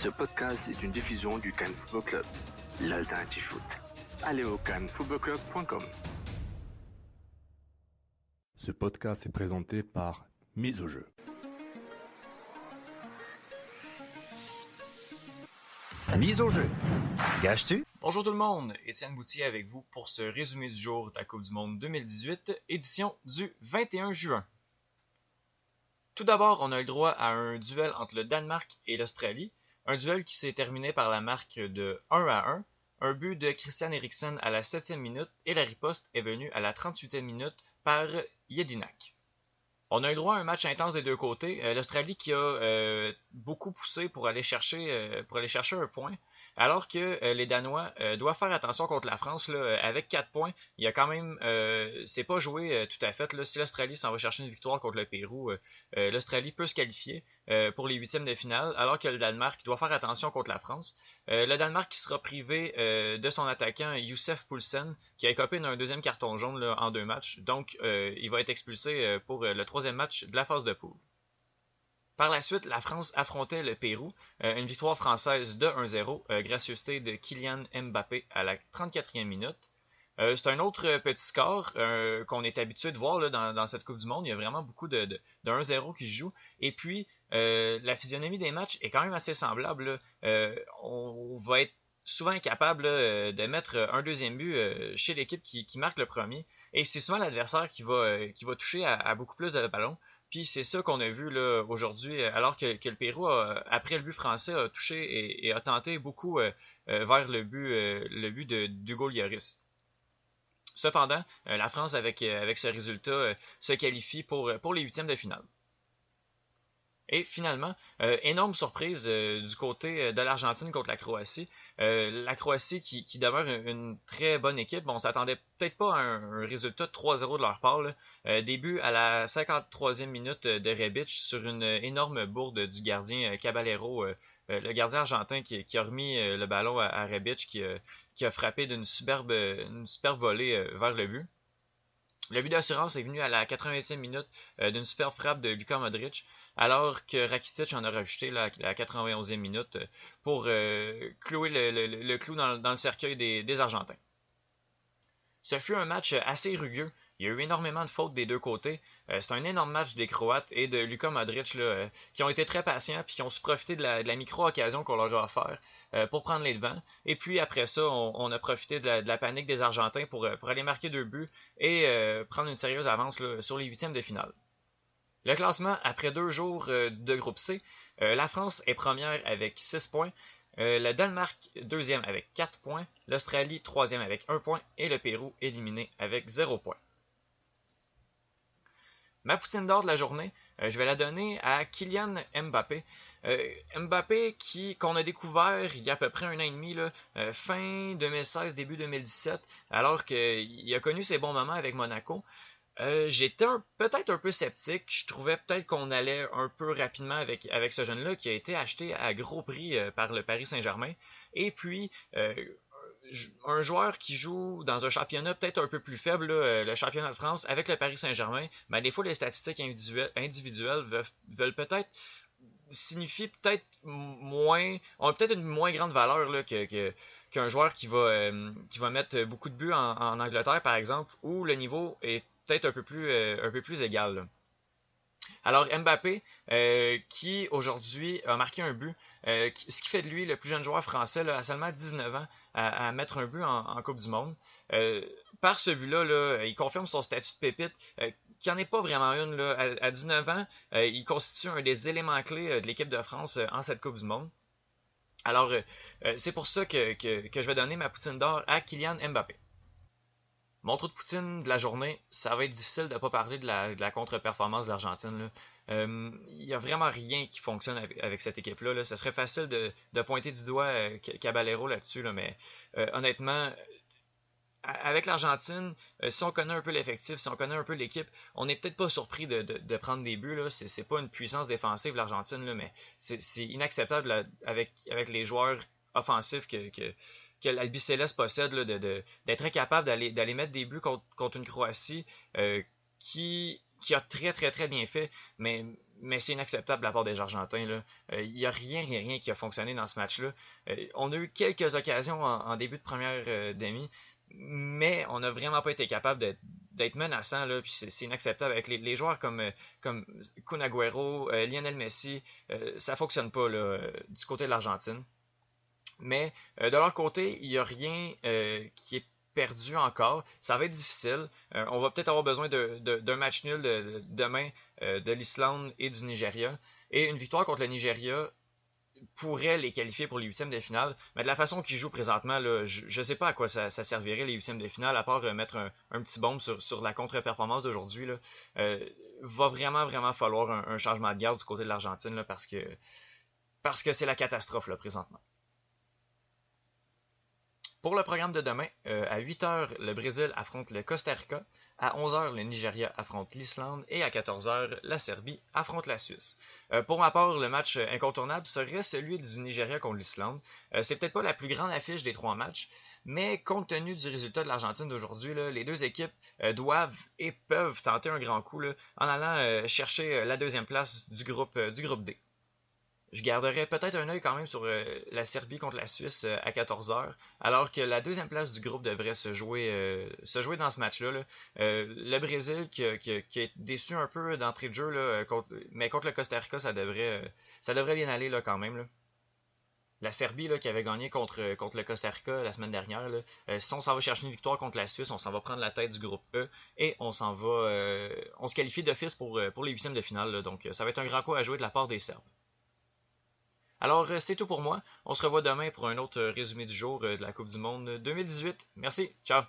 Ce podcast est une diffusion du Cannes Football Club, l'alternative foot. Allez au cannesfootballclub.com. Ce podcast est présenté par Mise au jeu. Mise au jeu. Gages-tu? Bonjour tout le monde, Étienne Boutier avec vous pour ce résumé du jour de la Coupe du Monde 2018, édition du 21 juin. Tout d'abord, on a eu le droit à un duel entre le Danemark et l'Australie, un duel qui s'est terminé par la marque de 1-1, un but de Christian Eriksen à la 7e minute et la riposte est venue à la 38e minute par Jedinak. On a eu droit à un match intense des deux côtés. L'Australie qui a beaucoup poussé pour aller chercher un point, alors que les Danois doivent faire attention contre la France. Là, avec 4 points, il y a quand même, c'est pas joué tout à fait. Là. Si l'Australie s'en va chercher une victoire contre le Pérou, l'Australie peut se qualifier pour les huitièmes de finale, alors que le Danemark doit faire attention contre la France. Le Danemark qui sera privé de son attaquant Youssef Poulsen, qui a écopé d'un deuxième carton jaune là, en 2 matchs. Donc, il va être expulsé pour le troisième match de la phase de poule. Par la suite, la France affrontait le Pérou, une victoire française de 1-0, gracieuseté de Kylian Mbappé à la 34e minute. C'est un autre petit score qu'on est habitué de voir là, dans cette Coupe du Monde. Il y a vraiment beaucoup de 1-0 qui se joue. Et puis, la physionomie des matchs est quand même assez semblable. On va être souvent incapable de mettre un deuxième but chez l'équipe qui marque le premier. Et c'est souvent l'adversaire qui va toucher à beaucoup plus de ballons. Puis c'est ça qu'on a vu là, aujourd'hui, alors que le Pérou, après le but français, a touché et a tenté beaucoup vers le but d'Hugo Lloris. Cependant, la France, avec ce résultat, se qualifie pour les huitièmes de finale. Et finalement, énorme surprise du côté de l'Argentine contre la Croatie. La Croatie qui demeure une très bonne équipe. Bon, on s'attendait peut-être pas à un résultat de 3-0 de leur part. Début à la 53e minute de Rebic sur une énorme bourde du gardien Caballero, le gardien argentin qui a remis le ballon à Rebic, qui a frappé d'une superbe volée vers le but. Le but d'assurance est venu à la 80e minute d'une superbe frappe de Luka Modric, alors que Rakitic en a rajouté là, à la 91e minute pour clouer le clou dans le cercueil des Argentins. Ce fut un match assez rugueux. Il y a eu énormément de fautes des deux côtés. C'est un énorme match des Croates et de Luka Modric là, qui ont été très patients et qui ont su profiter de la micro-occasion qu'on leur a offert pour prendre les devants. Et puis après ça, on a profité de la panique des Argentins pour aller marquer 2 buts et prendre une sérieuse avance là, sur les huitièmes de finale. Le classement, après 2 jours de groupe C, la France est première avec 6 points. Le Danemark, deuxième avec 4 points. L'Australie, troisième avec 1 point. Et le Pérou, éliminé avec 0 point. Ma poutine d'or de la journée, je vais la donner à Kylian Mbappé. Mbappé qu'on a découvert il y a à peu près 1 an et demi, là, fin 2016, début 2017, alors qu'il a connu ses bons moments avec Monaco. J'étais peut-être un peu sceptique. Je trouvais peut-être qu'on allait un peu rapidement avec ce jeune-là qui a été acheté à gros prix par le Paris Saint-Germain. Et puis, un joueur qui joue dans un championnat peut-être un peu plus faible, là, le championnat de France, avec le Paris Saint-Germain, ben, des fois les statistiques individuelles veulent peut-être signifier peut-être moins, ont peut-être une moins grande valeur là, qu'un joueur qui va mettre beaucoup de buts en Angleterre, par exemple, où le niveau est peut-être un peu plus égal. Là. Alors Mbappé, qui aujourd'hui a marqué un but, ce qui fait de lui le plus jeune joueur français là, à seulement 19 ans à mettre un but en Coupe du Monde. Par ce but-là, là, il confirme son statut de pépite, qui n'en est pas vraiment une. Là. À 19 ans, il constitue un des éléments clés de l'équipe de France en cette Coupe du Monde. Alors, c'est pour ça que je vais donner ma poutine d'or à Kylian Mbappé. Mon trou de poutine de la journée, ça va être difficile de ne pas parler de la contre-performance de l'Argentine. Il n'y a vraiment rien qui fonctionne avec cette équipe-là. Là. Ce serait facile de pointer du doigt Caballero là-dessus, là, mais honnêtement, avec l'Argentine, si on connaît un peu l'effectif, si on connaît un peu l'équipe, on n'est peut-être pas surpris de prendre des buts. Là. C'est pas une puissance défensive l'Argentine, là, mais c'est inacceptable là, avec les joueurs offensifs que l'Albiceleste possède, là, d'être incapable d'aller mettre des buts contre une Croatie qui a très très très bien fait, mais mais c'est inacceptable de la part des Argentins. Il n'y a rien qui a fonctionné dans ce match-là. On a eu quelques occasions en début de première demi, mais on n'a vraiment pas été capable d'être menaçant. Puis c'est inacceptable avec les joueurs comme Kun Agüero, Lionel Messi. Ça ne fonctionne pas du côté de l'Argentine. Mais de leur côté, il n'y a rien qui est perdu encore. Ça va être difficile. On va peut-être avoir besoin d'un match nul demain de l'Islande et du Nigeria. Et une victoire contre le Nigeria pourrait les qualifier pour les huitièmes de finale. Mais de la façon qu'ils jouent présentement, là, je ne sais pas à quoi ça servirait les huitièmes de finale, à part mettre un petit bombe sur la contre-performance d'aujourd'hui. Va vraiment falloir un changement de garde du côté de l'Argentine là, parce que c'est la catastrophe là, présentement. Pour le programme de demain, à 8h, le Brésil affronte le Costa Rica, à 11h, le Nigeria affronte l'Islande et à 14h, la Serbie affronte la Suisse. Pour ma part, le match incontournable serait celui du Nigeria contre l'Islande. C'est peut-être pas la plus grande affiche des 3 matchs, mais compte tenu du résultat de l'Argentine d'aujourd'hui, les deux équipes doivent et peuvent tenter un grand coup en allant chercher la deuxième place du groupe D. Je garderais peut-être un œil quand même sur la Serbie contre la Suisse à 14h, alors que la deuxième place du groupe devrait se jouer dans ce match-là. Le Brésil qui est déçu un peu d'entrée de jeu, mais contre le Costa Rica, ça devrait bien aller quand même. Là. La Serbie qui avait gagné contre le Costa Rica la semaine dernière, si on s'en va chercher une victoire contre la Suisse, on s'en va prendre la tête du groupe E et on se qualifie d'office pour les huitièmes de finale. Donc ça va être un grand coup à jouer de la part des Serbes. Alors, c'est tout pour moi. On se revoit demain pour un autre résumé du jour de la Coupe du Monde 2018. Merci, ciao!